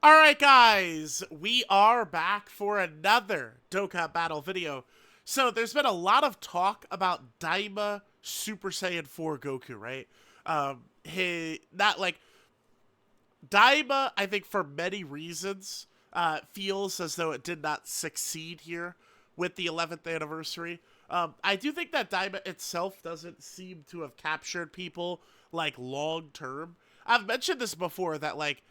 Alright guys, we are back for another Dokkan Battle video. So there's been a lot of talk about Daima Super Saiyan 4 Goku, right? Daima, I think for many reasons, feels as though it did not succeed here with the 11th anniversary. I do think that Daima itself doesn't seem to have captured people, like, long term. I've mentioned this before that, like,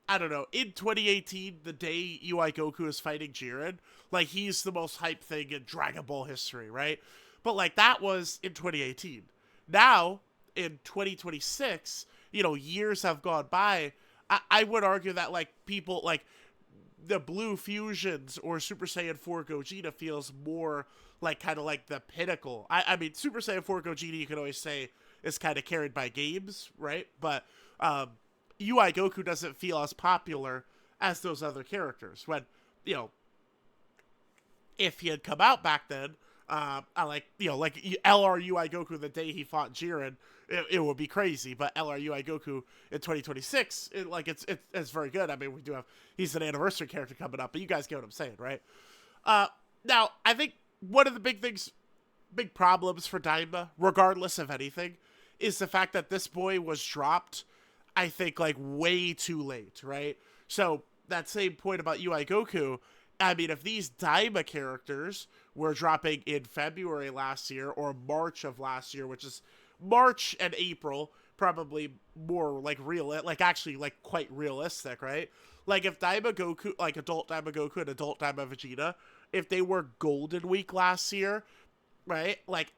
I don't know, in 2018, the day UI Goku is fighting Jiren, like, he's the most hyped thing in Dragon Ball history, right? But, like, that was in 2018. Now, in 2026, you know, years have gone by, I would argue that, like, people, like, the Blue Fusions or Super Saiyan 4 Gogeta feels more like, kind of like the pinnacle. I mean, Super Saiyan 4 Gogeta, you can always say, is kind of carried by games, right? But, UI Goku doesn't feel as popular as those other characters. When, you know, if he had come out back then, I like, you know, like LR UI Goku the day he fought Jiren, it would be crazy. But LR UI Goku in 2026, it's very good. I mean, we do have, he's an anniversary character coming up, but you guys get what I'm saying, right? Now, I think one of the big problems for Daima, regardless of anything, is the fact that this boy was dropped, I think, like, way too late, right? So, that same point about UI Goku, I mean, if these Daima characters were dropping in February last year, or March of last year, which is March and April, probably more, like, actually, like, quite realistic, right? Like, if Daima Goku, like, adult Daima Goku and adult Daima Vegeta, if they were Golden Week last year, right? Like,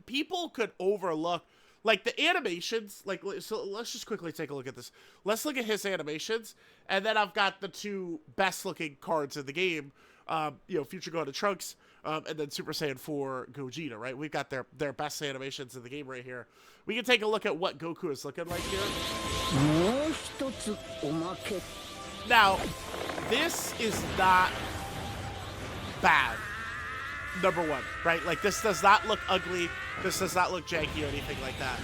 people could overlook, like, the animations, like, so let's just quickly take a look at this. Let's look at his animations, and then I've got the two best-looking cards in the game, you know, Future Gohan and Trunks, and then Super Saiyan 4 Gogeta, right? We've got their best animations in the game right here. We can take a look at what Goku is looking like here. Now, this is not bad. Number one, right? Like, this does not look ugly. This does not look janky or anything like that.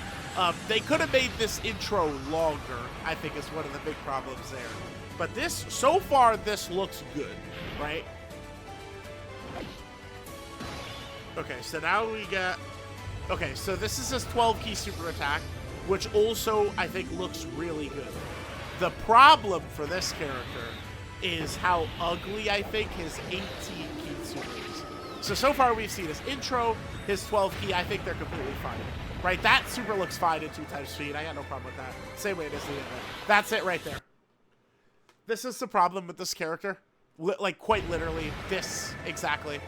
They could have made this intro longer, I think, is one of the big problems there. But this, so far, this looks good, right? Okay, so now we got... Okay, so this is his 12-key super attack, which also, I think, looks really good. The problem for this character is how ugly, I think, his 18-key super is. So far we've seen his intro, his 12 key, I think they're completely fine. Right, that super looks fine at 2x speed. I got no problem with that. Same way it is in the end. That's it right there. This is the problem with this character. Like, quite literally, this exactly.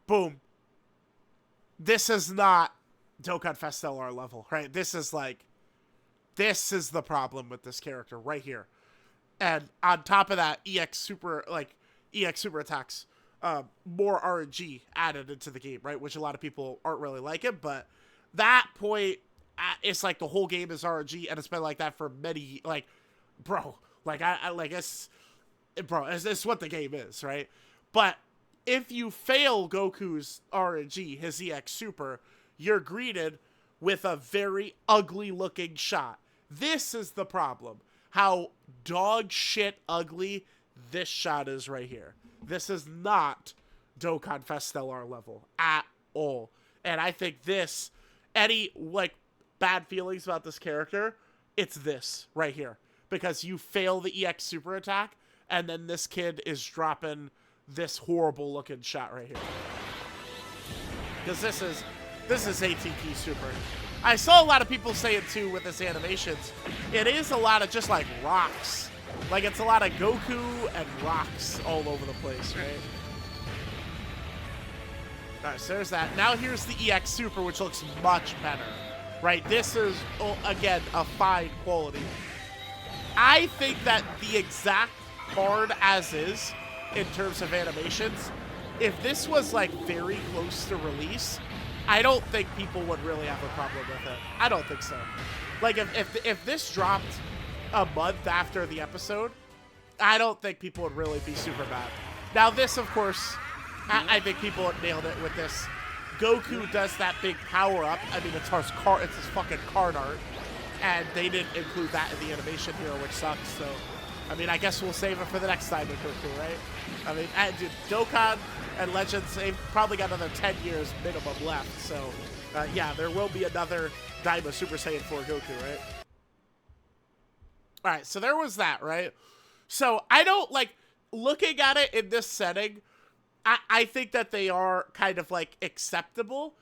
Boom. This is not Dokkan Fest LR level, right? This is like, this is the problem with this character right here. And on top of that, EX super attacks. More RNG added into the game, right? Which a lot of people aren't really liking, but that point, it's like the whole game is RNG, and it's been like that for many, like, bro, like, it's what the game is, right? But if you fail Goku's RNG, his EX Super, you're greeted with a very ugly looking shot. This is the problem. How dog shit ugly this shot is right here. This is not Dokkan Fest LR level at all. And I think this, any, like, bad feelings about this character, it's this right here. Because you fail the EX super attack, and then this kid is dropping this horrible looking shot right here. Because this is 18-key super. I saw a lot of people say it too with his animations. It is a lot of just, like, rocks. Like, it's a lot of Goku and rocks all over the place, right? Alright, so there's that. Now here's the EX Super, which looks much better, right? This is, again, a fine quality. I think that the exact card as is, in terms of animations, if this was, like, very close to release, I don't think people would really have a problem with it. I don't think so. Like, if this dropped a month after the episode, I don't think people would really be super bad. Now this, of course, I think people nailed it with this. Goku does that big power up. I mean, it's his fucking card art, and they didn't include that in the animation here, which sucks. So I mean, I guess we'll save it for the next Daima Goku, right? I mean, dude, Dokkan and Legends, they've probably got another 10 years minimum left. So, yeah, there will be another Daima Super Saiyan 4 Goku, right? All right, so there was that, right? So I don't, like, looking at it in this setting, I think that they are kind of, like, acceptable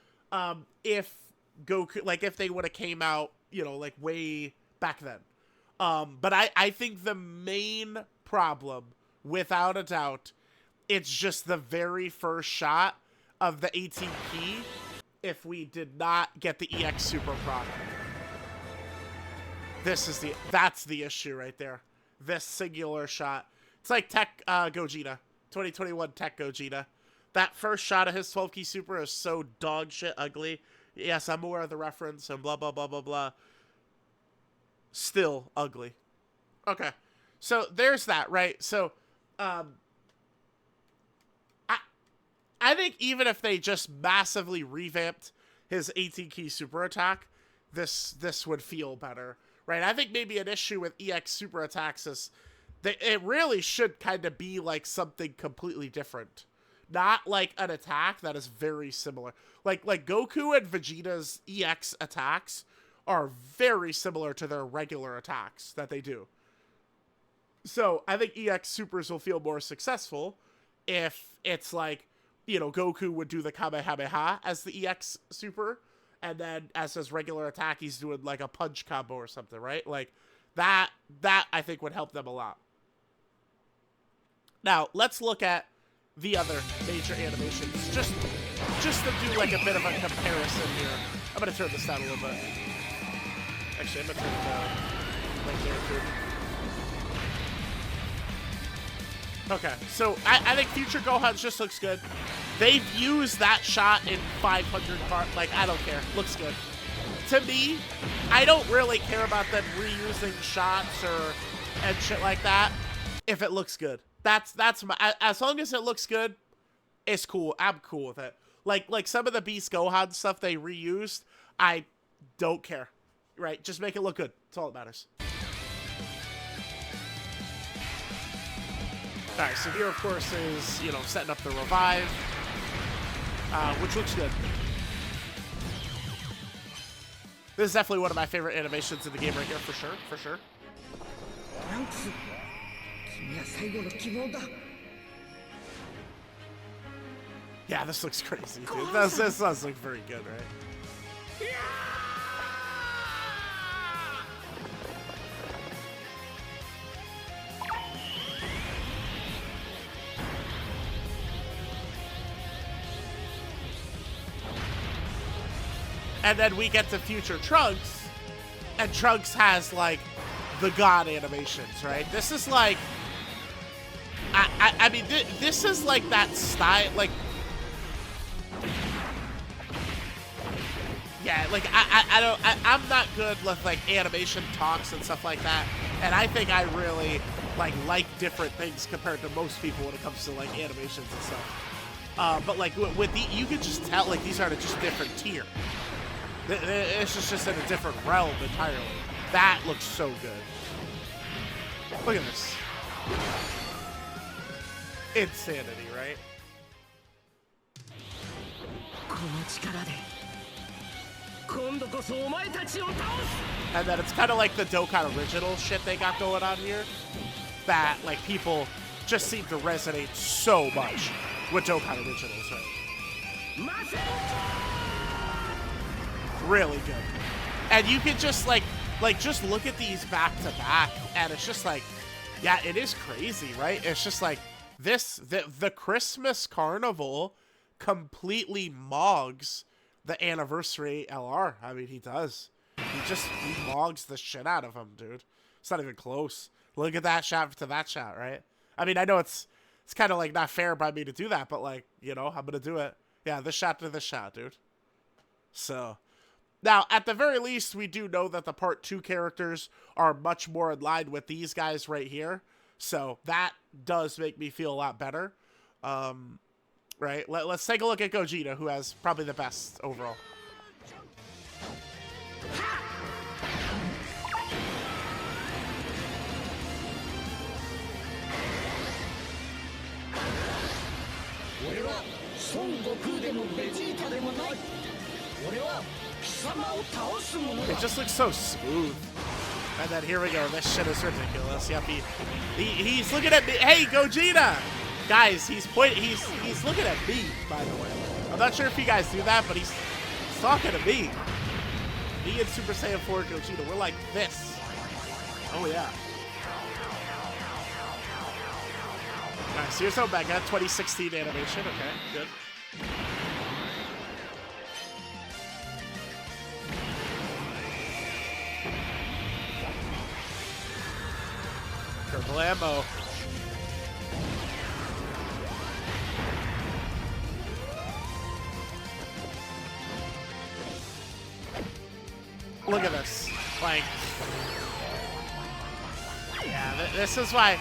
if Goku, like, if they would have came out, you know, like, way back then. But I think the main problem, without a doubt, it's just the very first shot of the 18P if we did not get the EX Super product. That's the issue right there. This singular shot. It's like Tech Gogeta. 2021 Tech Gogeta. That first shot of his 12-key super is so dog shit ugly. Yes, I'm aware of the reference and blah, blah, blah, blah, blah. Still ugly. Okay. So there's that, right? So, I think even if they just massively revamped his 18-key super attack, this would feel better, right? I think maybe an issue with EX super attacks is that it really should kind of be like something completely different. Not like an attack that is very similar. Like Goku and Vegeta's EX attacks are very similar to their regular attacks that they do. So I think EX supers will feel more successful if it's like, you know, Goku would do the Kamehameha as the EX super, and then as his regular attack, he's doing like a punch combo or something, right? Like that I think would help them a lot. Now, let's look at the other major animations, just to do like a bit of a comparison here. I'm going to turn this down a little bit. Actually, I'm going to turn it down right there, too. Okay, so I think Future Gohan just looks good. They've used that shot in 500 part. Like, I don't care. Looks good. To me, I don't really care about them reusing shots and shit like that if it looks good. That's my, as long as it looks good, it's cool. I'm cool with it. Like some of the Beast Gohan stuff they reused, I don't care. Right? Just make it look good. That's all that matters. Alright, so here, of course, is, you know, setting up the revive, which looks good. This is definitely one of my favorite animations in the game right here, for sure, for sure. Yeah, this looks crazy, dude. This does look very good, right? And then we get to Future Trunks, and Trunks has, like, the God animations, right? This is, like... I mean, this is, like, that style, like... Yeah, like, I'm not good with, like, animation talks and stuff like that, and I think I really, like different things compared to most people when it comes to, like, animations and stuff. But, like, with the... You can just tell, like, these are just different tier. It's just in a different realm entirely. That looks so good. Look at this. Insanity, right? And then it's kind of like the Dokkan original shit they got going on here. That, like, people just seem to resonate so much with Dokkan originals, right? Really good. And you can just like just look at these back to back, and it's just like, yeah, it is crazy, right? It's just like the Christmas Carnival completely mogs the anniversary LR. I mean, he does. He mogs the shit out of him, dude. It's not even close. Look at that shot to that shot, right? I mean, I know it's kind of like not fair by me to do that, but like, you know, I'm gonna do it. Yeah, this shot to this shot, dude. So. Now, at the very least, we do know that the Part 2 characters are much more in line with these guys right here. So that does make me feel a lot better. Right? Let's take a look at Gogeta, who has probably the best overall. It just looks so smooth. And then here we go. This shit is ridiculous. Yep, he's looking at me. Hey, Gogeta! Guys, he's looking at me, by the way. I'm not sure if you guys do that, but he's talking to me. Me and Super Saiyan 4 Gogeta, we're like this. Oh, yeah. Alright, so here's Omega, 2016 animation. Okay, good. Purple ammo. Look at this. Like, yeah, this is why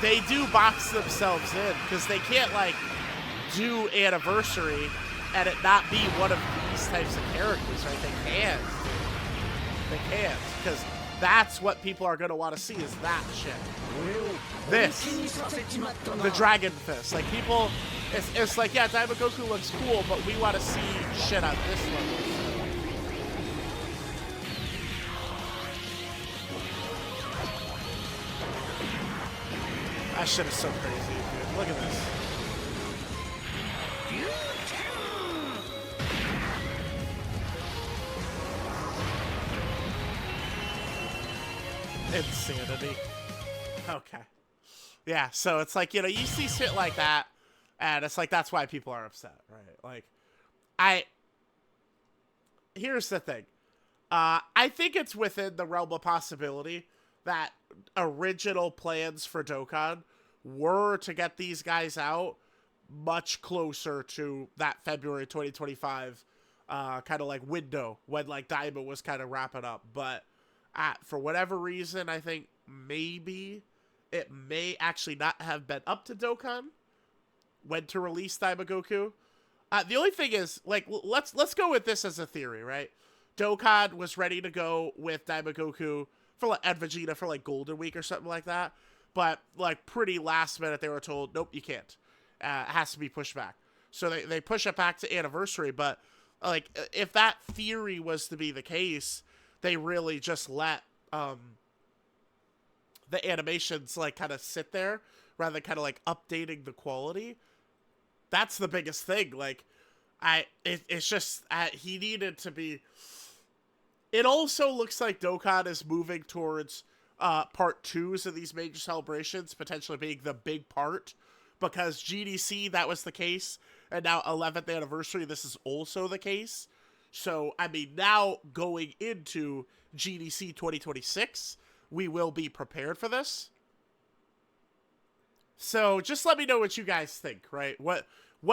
they do box themselves in, because they can't, like, do Anniversary and it not be one of these types of characters, right? They can't. They can't, because that's what people are going to want to see, is that shit. This. The Dragon Fist. Like, people, it's like, yeah, Daima Goku looks cool, but we want to see shit on this level. That shit is so crazy, dude. Look at this. Insanity. Okay. Yeah, so it's like, you know, you see shit like that, and it's like, that's why people are upset, right? Like, here's the thing. I think it's within the realm of possibility that original plans for Dokkan were to get these guys out much closer to that February 2025 kind of like window when like Daima was kind of wrapping up. But for whatever reason, I think maybe it may actually not have been up to Dokkan when to release Daima Goku. The only thing is, like, let's go with this as a theory, right? Dokkan was ready to go with Daima Goku for like and Vegeta for like Golden Week or something like that, but like pretty last minute they were told, nope, you can't. It has to be pushed back. So they push it back to Anniversary, but like if that theory was to be the case, they really just let the animations like kind of sit there rather than kind of like updating the quality. That's the biggest thing. Like it's just he needed to be. It also looks like Dokkan is moving towards part 2s of these major celebrations, potentially being the big part, because GDC, that was the case, and now 11th anniversary, this is also the case. So, I mean, now going into GDC 2026, we will be prepared for this. So, just let me know what you guys think, right? What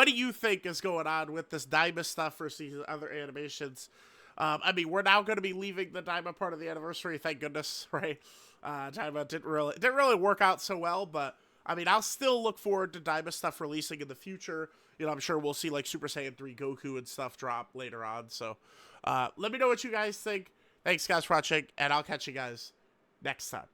do you think is going on with this Daima stuff versus these other animations? I mean, we're now going to be leaving the Daima part of the anniversary, thank goodness, right? Daima didn't really work out so well, but I mean, I'll still look forward to Daima stuff releasing in the future. You know, I'm sure we'll see like Super Saiyan 3 Goku and stuff drop later on. So, let me know what you guys think. Thanks, guys, for watching, and I'll catch you guys next time.